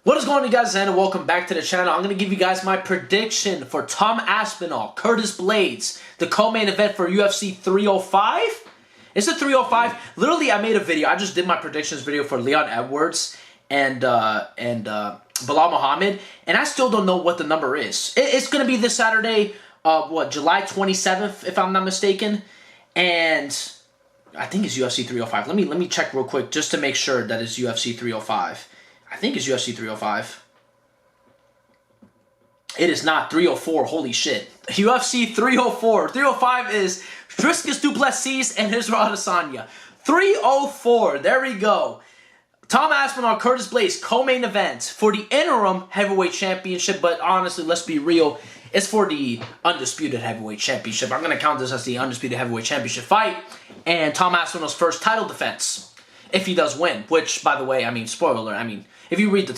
What is going on, you guys, and welcome back to the channel. I'm going to give you guys my prediction for Tom Aspinall, Curtis Blaydes, the co-main event for UFC 305. It's a 305. Literally, I made a video. I just did my predictions video for Leon Edwards and Bilal Muhammad, and I still don't know what the number is. It's going to be this Saturday, July 27th, if I'm not mistaken, and I think it's UFC 305. Let me check real quick just to make sure that it's UFC 305. I think it's UFC 305. It is not 304. Holy shit. UFC 304. 305 is Dricus du Plessis and Israel Adesanya. 304. There we go. Tom Aspinall, Curtis Blaydes, co-main event for the interim heavyweight championship. But honestly, let's be real. It's for the undisputed heavyweight championship. I'm going to count this as the undisputed heavyweight championship fight. And Tom Aspinall's first title defense, if he does win. Which, by the way, I mean, spoiler alert, if you read the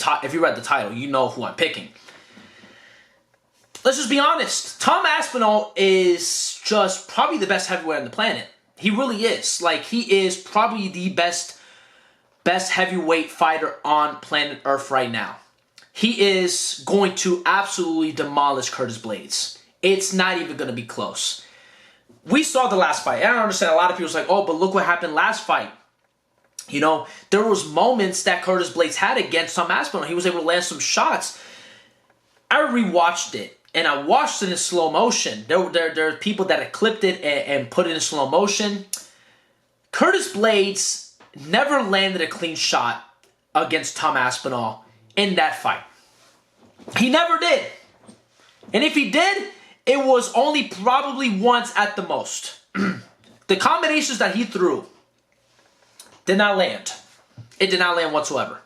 title, you know who I'm picking. Let's just be honest. Tom Aspinall is just probably the best heavyweight on the planet. He really is. Like, he is probably the best heavyweight fighter on planet Earth right now. He is going to absolutely demolish Curtis Blaydes. It's not even going to be close. We saw the last fight. I don't understand. A lot of people are like, oh, but look what happened last fight. You know, there was moments that Curtis Blaydes had against Tom Aspinall. He was able to land some shots. I rewatched it, and I watched it in slow motion. There are people that had clipped it and put it in slow motion. Curtis Blaydes never landed a clean shot against Tom Aspinall in that fight. He never did. And if he did, it was only probably once at the most. The combinations that he threw did not land. It did not land whatsoever.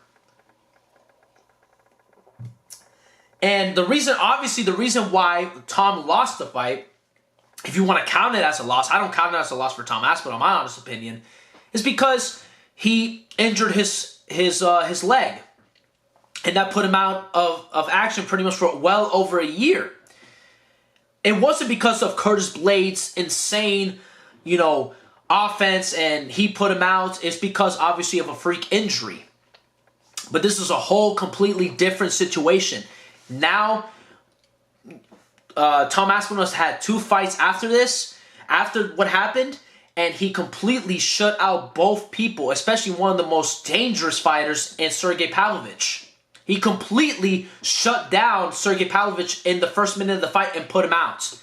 And the reason why Tom lost the fight, if you want to count it as a loss, I don't count it as a loss for Tom Aspinall, my honest opinion, is because he injured his leg. And that put him out of action pretty much for well over a year. It wasn't because of Curtis Blaydes' insane, offense and he put him out. It's because obviously of a freak injury. But this is a whole completely different situation. Now, Tom Aspinall has had 2 fights after this, after what happened, and he completely shut out both people, especially one of the most dangerous fighters in Sergey Pavlovich. He completely shut down Sergey Pavlovich in the first minute of the fight and put him out.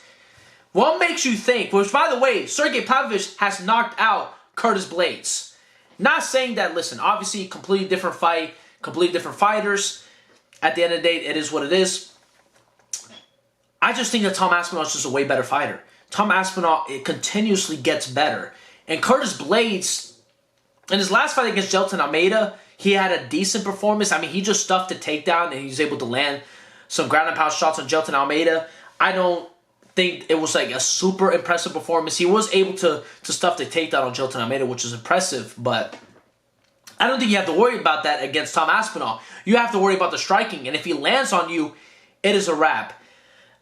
What makes you think, which by the way, Sergey Pavlovich has knocked out Curtis Blaydes. Not saying that, listen, obviously completely different fight, completely different fighters. At the end of the day, it is what it is. I just think that Tom Aspinall is just a way better fighter. Tom Aspinall, it continuously gets better. And Curtis Blaydes, in his last fight against Jelton Almeida, he had a decent performance. He just stuffed the takedown and he was able to land some ground and pound shots on Jelton Almeida. I don't think it was like a super impressive performance. He was able to stuff the takedown on Jelton Almeida, which is impressive, but I don't think you have to worry about that against Tom Aspinall. You have to worry about the striking, and if he lands on you, it is a wrap.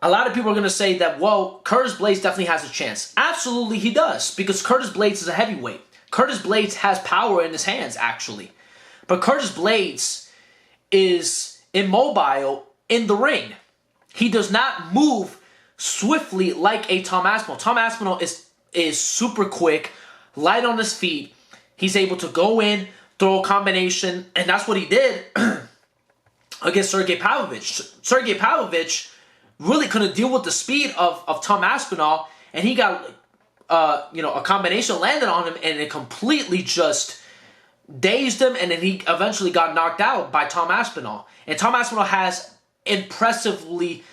A lot of people are going to say that, well, Curtis Blaydes definitely has a chance. Absolutely he does, because Curtis Blaydes is a heavyweight. Curtis Blaydes has power in his hands, actually. But Curtis Blaydes is immobile in the ring. He does not move swiftly like a Tom Aspinall. Tom Aspinall is super quick, light on his feet. He's able to go in, throw a combination, and that's what he did against Sergey Pavlovich. Sergey Pavlovich really couldn't deal with the speed of Tom Aspinall, and he got a combination landed on him, and it completely just dazed him, and then he eventually got knocked out by Tom Aspinall. And Tom Aspinall has impressively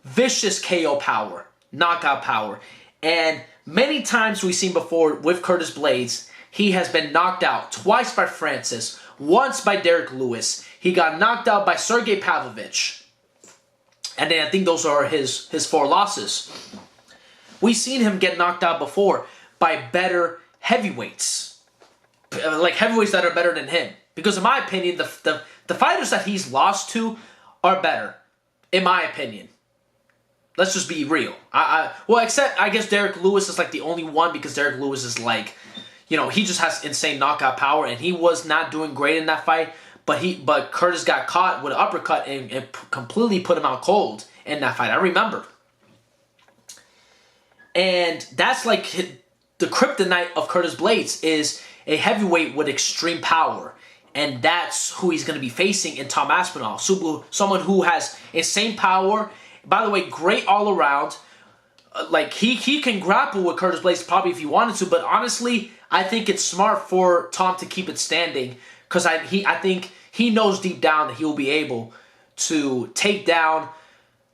vicious KO power, knockout power. And many times we've seen before with Curtis Blaydes, he has been knocked out twice by Francis, once by Derek Lewis. He got knocked out by Sergey Pavlovich. And then I think those are his 4 losses. We've seen him get knocked out before by better heavyweights. Like heavyweights that are better than him. Because in my opinion, the fighters that he's lost to are better. In my opinion. Let's just be real. Well, except I guess Derek Lewis is like the only one, because Derek Lewis is like, he just has insane knockout power, and he was not doing great in that fight. but Curtis got caught with an uppercut and completely put him out cold in that fight. I remember. And that's like the kryptonite of Curtis Blaydes is a heavyweight with extreme power. And that's who he's going to be facing in Tom Aspinall. Someone who has insane power. By the way, great all around. Like, he can grapple with Curtis Blaydes probably if he wanted to. But honestly, I think it's smart for Tom to keep it standing. Because I think he knows deep down that he will be able to take down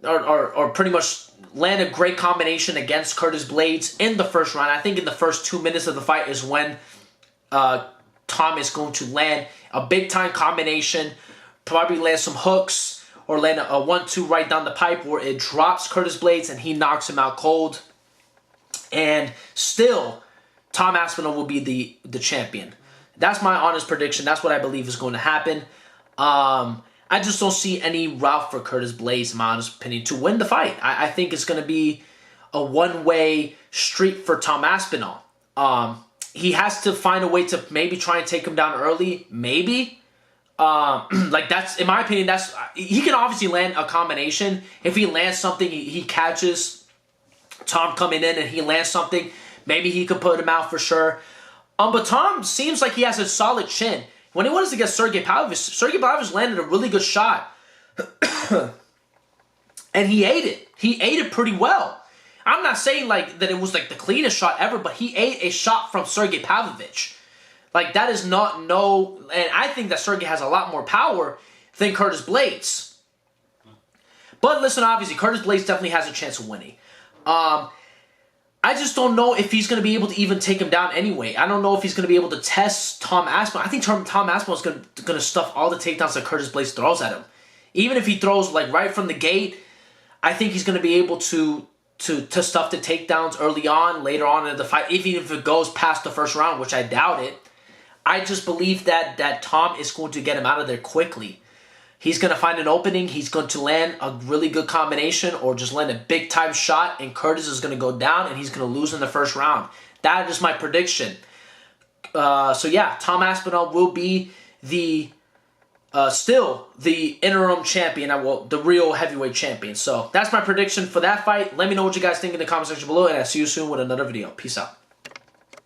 or pretty much land a great combination against Curtis Blaydes in the first round. I think in the first 2 minutes of the fight is when Tom is going to land a big-time combination, probably land some hooks or land a 1-2 right down the pipe where it drops Curtis Blaydes and he knocks him out cold. And still, Tom Aspinall will be the champion. That's my honest prediction. That's what I believe is going to happen. I just don't see any route for Curtis Blaydes, in my honest opinion, to win the fight. I think it's going to be a one-way street for Tom Aspinall. He has to find a way to maybe try and take him down early. Maybe. Like, that's, in my opinion, that's, he can obviously land a combination. If he lands something, he catches Tom coming in and he lands something, maybe he could put him out for sure. But Tom seems like he has a solid chin. When he was against Sergey Pavlovich landed a really good shot. And he ate it. He ate it pretty well. I'm not saying like that it was like the cleanest shot ever, but he ate a shot from Sergey Pavlovich. Like, that is not no... And I think that Sergey has a lot more power than Curtis Blaydes. But listen, obviously, Curtis Blaydes definitely has a chance of winning. I just don't know if he's going to be able to even take him down anyway. I don't know if he's going to be able to test Tom Aspinall. I think Tom Aspinall is going to stuff all the takedowns that Curtis Blaydes throws at him. Even if he throws like right from the gate, I think he's going to be able to stuff the takedowns early on, later on in the fight, even if it goes past the first round, which I doubt it. I just believe that Tom is going to get him out of there quickly. He's going to find an opening. He's going to land a really good combination or just land a big-time shot, and Curtis is going to go down, and he's going to lose in the first round. That is my prediction. So, yeah, Tom Aspinall will be still the interim champion, well, the real heavyweight champion. So, that's my prediction for that fight. Let me know what you guys think in the comment section below, and I'll see you soon with another video. Peace out.